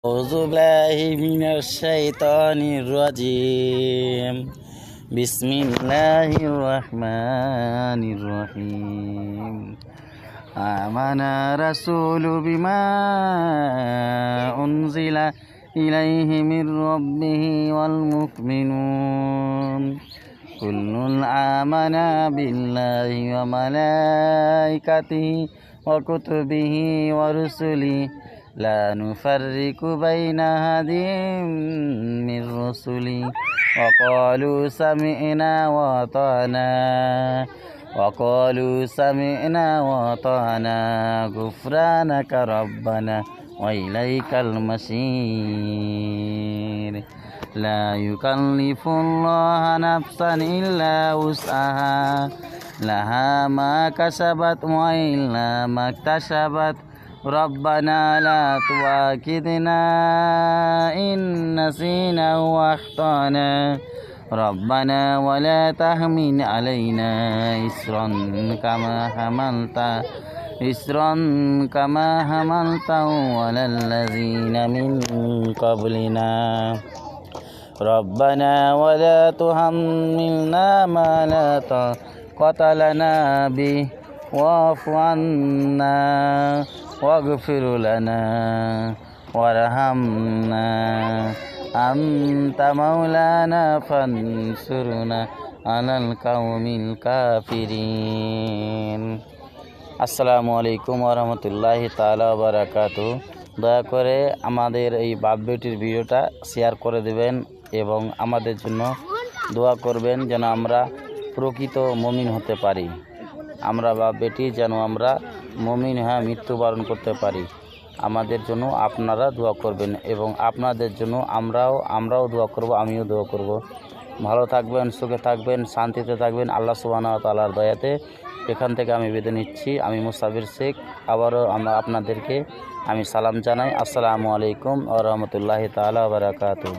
أعوذ بالله من الشيطان الرجيم بسم الله الرحمن الرحيم آمن رسول بما أنزل إليه من ربه والمؤمنون كل آمن بالله وملائكته وكتبه ورسله لا نفرق بين أحد من رسله وقالوا سمعنا وأطعنا غفرانك ربنا وإليك المصير لا يكلف الله نفسا إلا وسعها لها ما كسبت وإلا ما اكتسبت ربنا لا تؤاخذنا إن نسينا وأخطأنا ربنا ولا تحمل علينا إصرا كما حملته على الذين من قبلنا ربنا ولا تحملنا ما لا طاقة لنا به واعف عنا واغفر لنا وارحمنا أنت مولانا فانصرنا على القوم الكافرين আসসালামু আলাইকুম ওয়া রাহমাতুল্লাহি তাআলা ওয়া বারাকাতুহু। দয়া করে আমাদের এই বাপ বেটির ভিডিওটা শেয়ার করে দেবেন এবং আমাদের জন্য দোয়া করবেন যেন আমরা প্রকৃত মুমিন হতে পারি। আমরা বাপ বেটি যেন আমরা মুমিন হয়ে মৃত্যুবরণ করতে পারি। আমাদের জন্য আপনারা দোয়া করবেন এবং আপনাদের জন্য আমরাও দোয়া করব, আমিও দোয়া করব। ভালো থাকবেন, সুখে থাকবেন, শান্তিতে থাকবেন আল্লাহ সুবহানাহু ওয়া তাআলার দয়াতে। এখান থেকে আমি বিদায় নিচ্ছি। আমি মুসাফির শেখ। আবারও আপনাদেরকে আমি সালাম জানাই। আসসালামু আলাইকুম ওয়া রাহমাতুল্লাহি তাআলা ওয়া বারাকাতুহু।